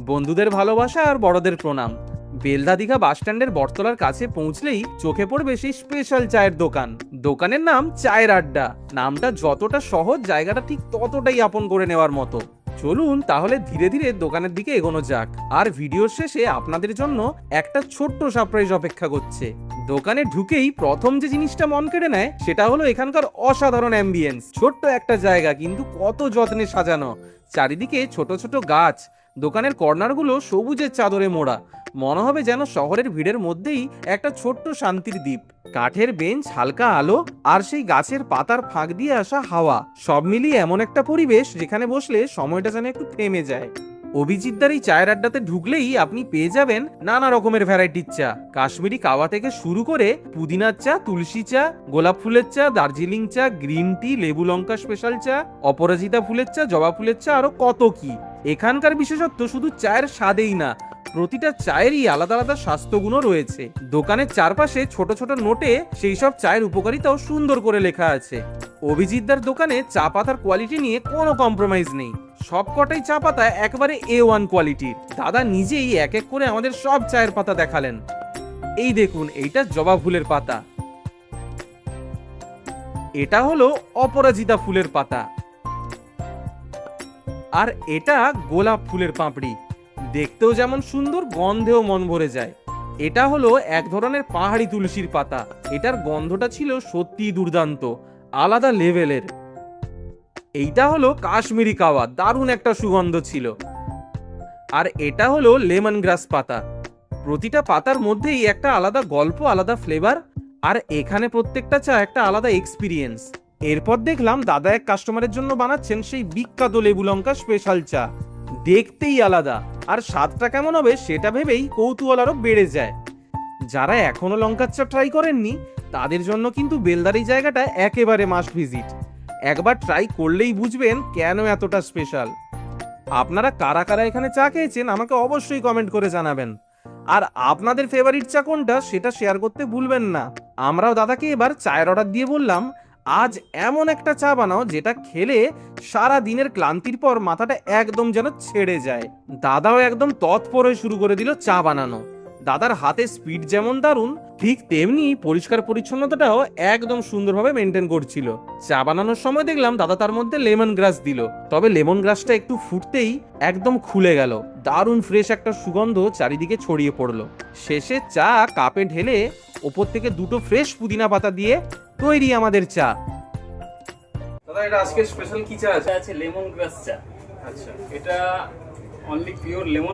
বন্ধুদের ভালোবাসা আর বড়দের প্রণাম। বেলদা দীঘা বাস স্ট্যান্ডের বটতলার কাছে পৌঁছলেই চোখে পড়বে সেই স্পেশাল চায়ের দোকান। দোকানের নাম চায়ের আড্ডা। নামটা যতটা সহজ, জায়গাটা ঠিক ততটাই আপন করে নেওয়ার মতো। চলুন তাহলে ধীরে ধীরে দোকানের দিকে এগোনো যাক। আর ভিডিওর শেষে আপনাদের জন্য একটা ছোট্ট সারপ্রাইজ অপেক্ষা করছে। দোকানে ঢুকেই প্রথম যে জিনিসটা মন কেড়ে নেয় সেটা হলো এখানকার অসাধারণ অ্যাম্বিয়েন্স। ছোট্ট একটা জায়গা কিন্তু কত যত্নে সাজানো। চারিদিকে ছোট ছোট গাছ, দোকানের কর্নারগুলো সবুজের চাদরে মোড়া। মনে হবে যেন শহরের ভিড়ের মধ্যেই একটা ছোট্ট শান্তির দ্বীপ। কাঠের বেঞ্চ, হালকা আলো আর সেই গাছের পাতার ফাঁক দিয়ে আসা হাওয়া, সব মিলিয়ে এমন একটা পরিবেশ যেখানে বসলে সময়টা যেন একটু থেমে যায়। অভিজিৎদার এই চায়ের আড্ডাতে ঢুকলেই আপনি পেয়ে যাবেন নানা রকমের ভ্যারাইটির চা। কাশ্মীরি কাওয়া থেকে শুরু করে পুদিনার চা, তুলসী চা, গোলাপ ফুলের চা, দার্জিলিং চা, গ্রিন টি, লেবু লঙ্কা স্পেশাল চা, অপরাজিতা ফুলের চা, জবা ফুলের চা, আরো কত কি। এখানকার বিশেষত্ব শুধু চায়ের স্বাদেই না, প্রতিটা চায়েরই আলাদা আলাদা স্বাস্থ্যগুণও রয়েছে। দোকানের চারপাশে ছোট ছোট নোটে সেই সব চায়ের উপকারিতাও সুন্দর করে লেখা আছে। অভিজিৎদার দোকানে চা পাতার কোয়ালিটি নিয়ে কোনো কম্প্রোমাইজ নেই। সব কটাই চা পাতা একেবারে A1 কোয়ালিটির। দাদা নিজেই এক এক করে আমাদের সব চায়ের পাতা দেখালেন। এই দেখুন, এইটা জবা ফুলের পাতা, এটা হলো অপরাজিতা ফুলের পাতা, আর এটা গোলাপ ফুলের পাপড়ি। দেখতেও যেমন সুন্দর, গন্ধেও মন ভরে যায়। এটা হলো এক ধরনের পাহাড়ি তুলসীর পাতা। এটার গন্ধটা ছিল সত্যিই দুর্দান্ত, আলাদা লেভেলের। এইটা হলো কাশ্মীরি কাওয়া, দারুণ একটা সুগন্ধ ছিল। আর এটা হলো লেমন গ্রাস পাতা। প্রতিটা পাতার মধ্যেই একটা আলাদা গল্প, আলাদা ফ্লেভার। আর এখানে প্রত্যেকটা চা একটা আলাদা এক্সপিরিয়েন্স। এরপর দেখলাম দাদা এক কাস্টমারের জন্য বানাচ্ছেন সেই বিখ্যাত লেবু লঙ্কা স্পেশাল চা। দেখতেই আলাদা, আর স্বাদটা কেমন হবে সেটা ভেবেই কৌতূহল আরো বেড়ে যায়। যারা এখনো লঙ্কার চা ট্রাই করেননি তাদের জন্য কিন্তু বেলদার এই জায়গাটা একেবারে মাস্ট ভিজিট। একবার ট্রাই করলেই বুঝবেন কেন এতটা স্পেশাল। আপনারা কারা কারা এখানে চা খেয়েছেন আমাকে অবশ্যই কমেন্ট করে জানাবেন। আর আপনাদের ফেভারিট চা কোনটা সেটা শেয়ার করতে ভুলবেন না। আমরাও দাদাকে এবার চায়ের অর্ডার দিয়ে বললাম, আজ এমন একটা চা বানাও যেটা খেলে সারা দিনের ক্লান্তির পর মাথাটা একদম যেন ছেড়ে যায়। দাদাও একদম তৎপর হয়ে শুরু করে দিল চা বানানো। দাদার হাতে স্পিড যেমন দারুণ, ঠিক তেমনি পরিষ্কার পরিচ্ছন্নতাটাও একদম সুন্দরভাবে মেনটেন করছিল। চা বানানোর সময় দেখলাম দাদা তার মধ্যে লেমন গ্রাস দিল, তবে লেমন গ্রাসটা একটু ফুটতেই একদম খুলে গেল। দারুণ ফ্রেশ একটা সুগন্ধ চারিদিকে ছড়িয়ে পড়লো। শেষে চা কাপে ঢেলে ওপর থেকে দুটো ফ্রেশ পুদিনা পাতা দিয়ে তৈরি আমাদের চা। দাদা, এটা আজকে স্পেশাল কি চা আছে? আছে লেমন গ্রাস চা। আচ্ছা, এটা অনলি পিওর লেমন